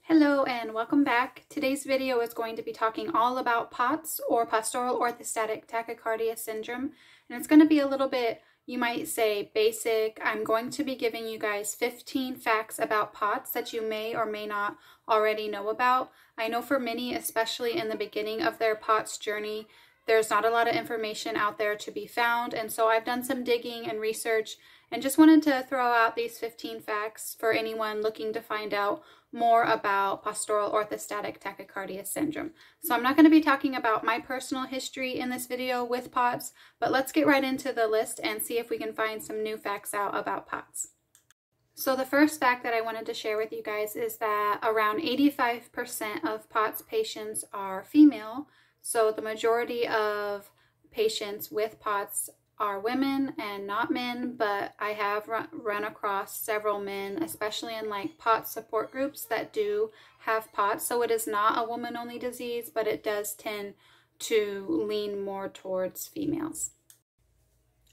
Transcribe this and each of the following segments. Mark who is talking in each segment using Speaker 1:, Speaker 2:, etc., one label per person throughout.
Speaker 1: Hello and welcome back. Today's video is going to be talking all about POTS, or Postural Orthostatic Tachycardia Syndrome, and it's going to be a little bit, you might say, basic. I'm going to be giving you guys 15 facts about POTS that you may or may not already know about. I know for many, especially in the beginning of their POTS journey, there's not a lot of information out there to be found, and so I've done some digging and research and just wanted to throw out these 15 facts for anyone looking to find out more about Postural Orthostatic Tachycardia Syndrome. So I'm not going to be talking about my personal history in this video with POTS, but let's get right into the list and see if we can find some new facts out about POTS. So the first fact that I wanted to share with you guys is that around 85% of POTS patients are female. So the majority of patients with POTS are women and not men, but I have run across several men, especially in like POTS support groups that do have POTS. So it is not a woman-only disease, but it does tend to lean more towards females.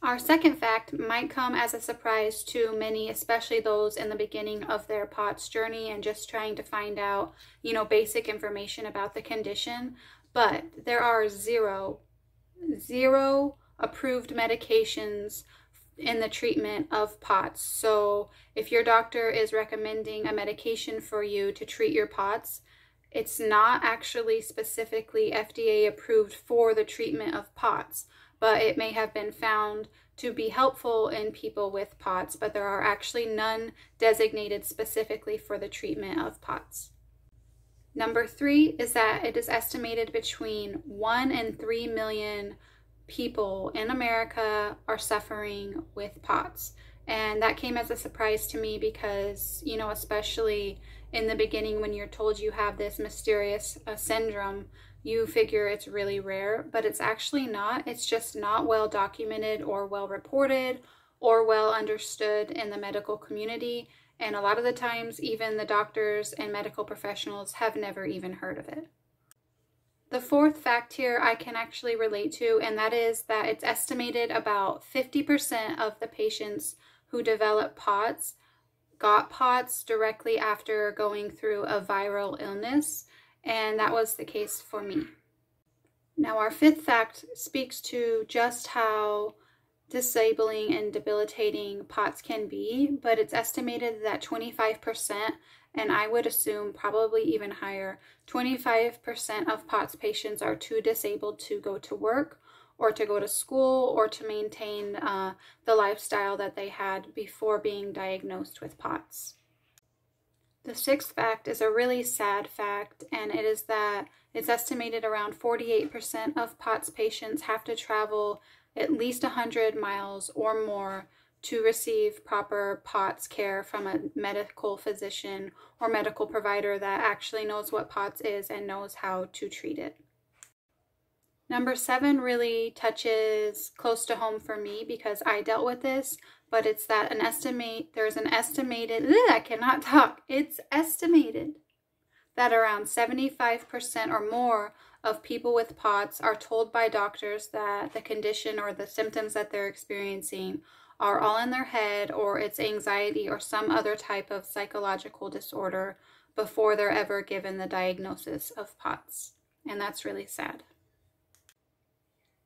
Speaker 1: Our second fact might come as a surprise to many, especially those in the beginning of their POTS journey and just trying to find out, basic information about the condition. But there are zero approved medications in the treatment of POTS. So if your doctor is recommending a medication for you to treat your POTS, it's not actually specifically FDA approved for the treatment of POTS, but it may have been found to be helpful in people with POTS, but there are actually none designated specifically for the treatment of POTS. Number 3 is that it is estimated between 1 and 3 million people in America are suffering with POTS. And that came as a surprise to me because, especially in the beginning when you're told you have this mysterious syndrome, you figure it's really rare, but it's actually not. It's just not well documented or well reported or well understood in the medical community. And a lot of the times, even the doctors and medical professionals have never even heard of it. The fourth fact here I can actually relate to, and that is that it's estimated about 50% of the patients who develop POTS got POTS directly after going through a viral illness, and that was the case for me. Now, our fifth fact speaks to just how disabling and debilitating POTS can be, but it's estimated that 25%, and I would assume probably even higher, 25% of POTS patients are too disabled to go to work or to go to school or to maintain the lifestyle that they had before being diagnosed with POTS. The sixth fact is a really sad fact, and it is that it's estimated around 48% of POTS patients have to travel at least 100 miles or more to receive proper POTS care from a medical physician or medical provider that actually knows what POTS is and knows how to treat it. Number 7 really touches close to home for me because I dealt with this, but it's that there's an estimated, it's estimated that around 75% or more of people with POTS are told by doctors that the condition or the symptoms that they're experiencing are all in their head, or it's anxiety or some other type of psychological disorder before they're ever given the diagnosis of POTS. And that's really sad.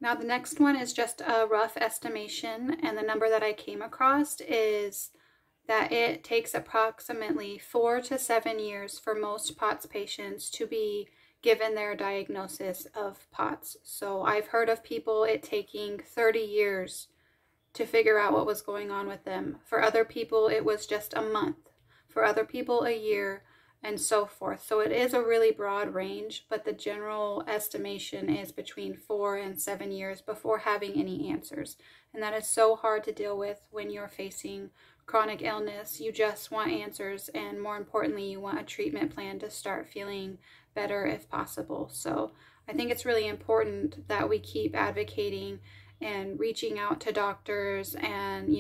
Speaker 1: Now the next one is just a rough estimation, and the number that I came across is that it takes approximately 4 to 7 years for most POTS patients to be given their diagnosis of POTS. So I've heard of people it taking 30 years to figure out what was going on with them. For other people, it was just a month. For other people, a year, and so forth. So it is a really broad range, but the general estimation is between 4 and 7 years before having any answers. And that is so hard to deal with when you're facing chronic illness. You just want answers, and more importantly, you want a treatment plan to start feeling better if possible. So I think it's really important that we keep advocating and reaching out to doctors and,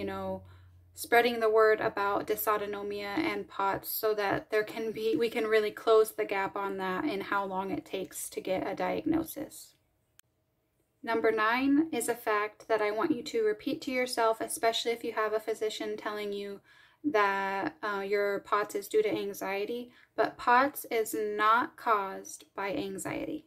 Speaker 1: spreading the word about dysautonomia and POTS so that we can really close the gap on that and how long it takes to get a diagnosis. Number 9 is a fact that I want you to repeat to yourself, especially if you have a physician telling you that your POTS is due to anxiety, but POTS is not caused by anxiety.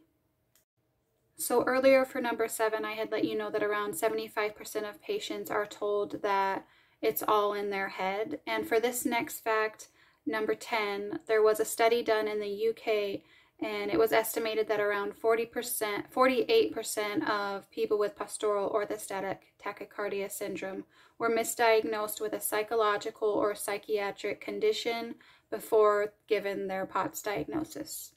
Speaker 1: So earlier for number 7, I had let you know that around 75% of patients are told that it's all in their head. And for this next fact, number 10, there was a study done in the UK, and it was estimated that around 48% of people with postural orthostatic tachycardia syndrome were misdiagnosed with a psychological or psychiatric condition before given their POTS diagnosis.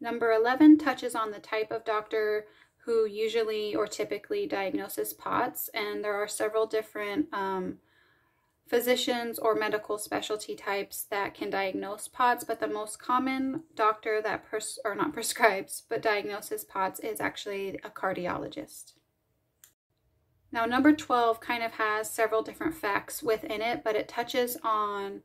Speaker 1: Number 11 touches on the type of doctor who usually or typically diagnoses POTS, and there are several different physicians or medical specialty types that can diagnose POTS, but the most common doctor that diagnoses POTS is actually a cardiologist. Now, number 12 kind of has several different facts within it, but it touches on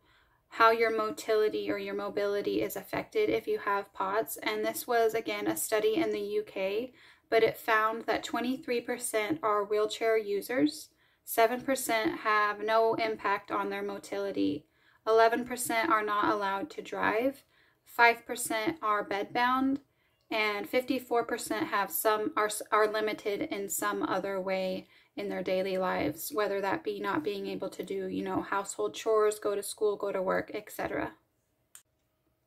Speaker 1: how your motility or your mobility is affected if you have POTS. And this was, again, a study in the UK, but it found that 23% are wheelchair users, 7% have no impact on their motility, 11% are not allowed to drive, 5% are bedbound, and 54% have are limited in some other way in their daily lives, whether that be not being able to do, household chores, go to school, go to work, etc.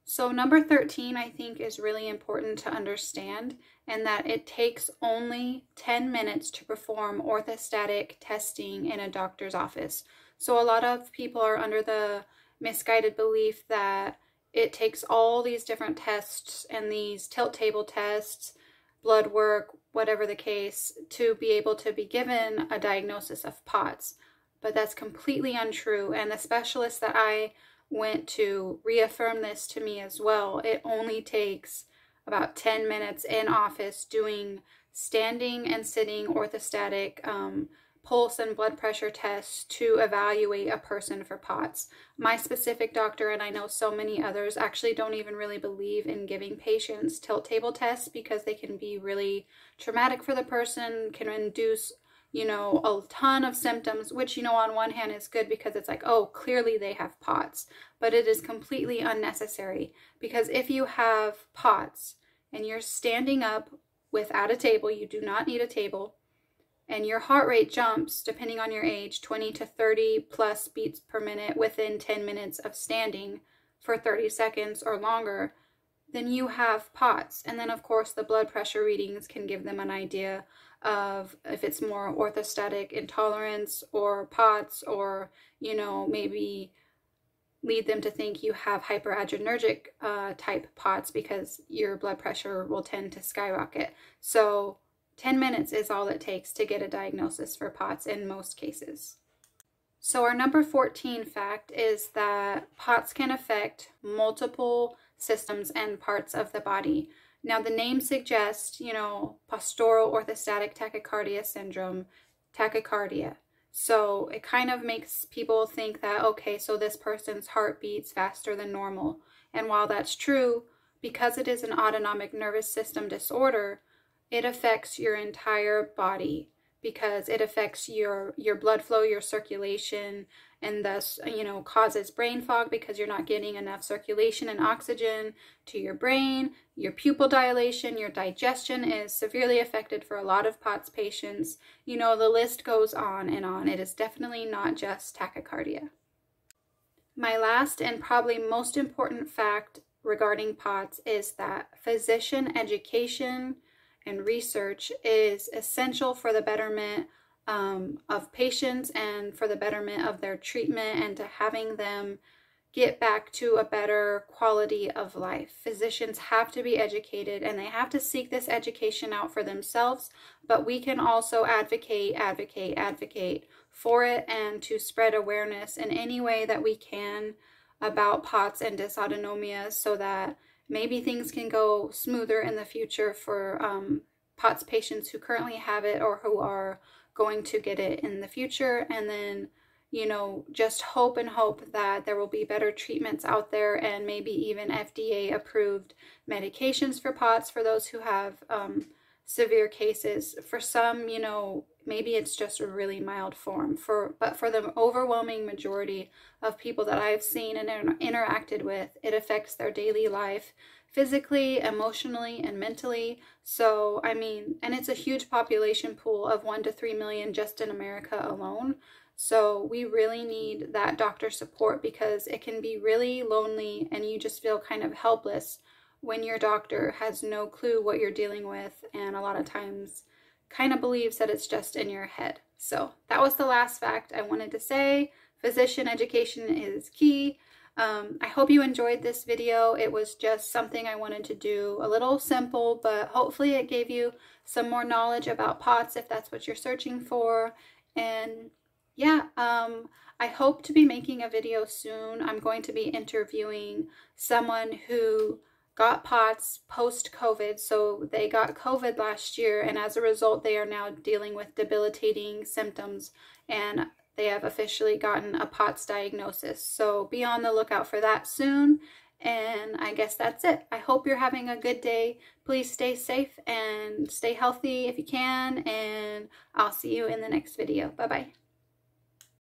Speaker 1: So number 13, I think, is really important to understand, and that it takes only 10 minutes to perform orthostatic testing in a doctor's office. So a lot of people are under the misguided belief that it takes all these different tests and these tilt table tests, blood work, whatever the case, to be able to be given a diagnosis of POTS. But that's completely untrue, and the specialist that I went to reaffirmed this to me as well. It only takes about 10 minutes in office doing standing and sitting orthostatic pulse and blood pressure tests to evaluate a person for POTS. My specific doctor, and I know so many others, actually don't even really believe in giving patients tilt table tests because they can be really traumatic for the person, can induce, a ton of symptoms, which, on one hand is good because it's like, oh, clearly they have POTS, but it is completely unnecessary, because if you have POTS and you're standing up without a table, you do not need a table, and your heart rate jumps, depending on your age, 20 to 30 plus beats per minute within 10 minutes of standing for 30 seconds or longer, then you have POTS. And then, of course, the blood pressure readings can give them an idea of if it's more orthostatic intolerance or POTS, or, maybe lead them to think you have hyperadrenergic type POTS because your blood pressure will tend to skyrocket. So 10 minutes is all it takes to get a diagnosis for POTS in most cases. So our number 14 fact is that POTS can affect multiple systems and parts of the body. Now, the name suggests, Postural Orthostatic Tachycardia Syndrome, tachycardia. So it kind of makes people think that, okay, so this person's heart beats faster than normal. And while that's true, because it is an autonomic nervous system disorder, it affects your entire body, because it affects your blood flow, your circulation, and thus, causes brain fog because you're not getting enough circulation and oxygen to your brain. Your pupil dilation, your digestion is severely affected for a lot of POTS patients. The list goes on and on. It is definitely not just tachycardia. My last and probably most important fact regarding POTS is that physician education and research is essential for the betterment of patients and for the betterment of their treatment, and to having them get back to a better quality of life. Physicians have to be educated, and they have to seek this education out for themselves, but we can also advocate for it and to spread awareness in any way that we can about POTS and dysautonomia, so that maybe things can go smoother in the future for POTS patients who currently have it or who are going to get it in the future. And then, just hope that there will be better treatments out there, and maybe even FDA approved medications for POTS for those who have severe cases. For some, maybe it's just a really mild form. But for the overwhelming majority of people that I've seen and interacted with, it affects their daily life physically, emotionally, and mentally. So, I mean, and it's a huge population pool of 1 to 3 million just in America alone. So we really need that doctor support, because it can be really lonely and you just feel kind of helpless when your doctor has no clue what you're dealing with, and a lot of times kind of believes that it's just in your head. So that was the last fact I wanted to say. Physician education is key. I hope you enjoyed this video. It was just something I wanted to do, a little simple, but hopefully it gave you some more knowledge about POTS if that's what you're searching for. And yeah, I hope to be making a video soon. I'm going to be interviewing someone who got POTS post-COVID. So they got COVID last year, and as a result, they are now dealing with debilitating symptoms, and they have officially gotten a POTS diagnosis. So be on the lookout for that soon. And I guess that's it. I hope you're having a good day. Please stay safe and stay healthy if you can, and I'll see you in the next video. Bye-bye.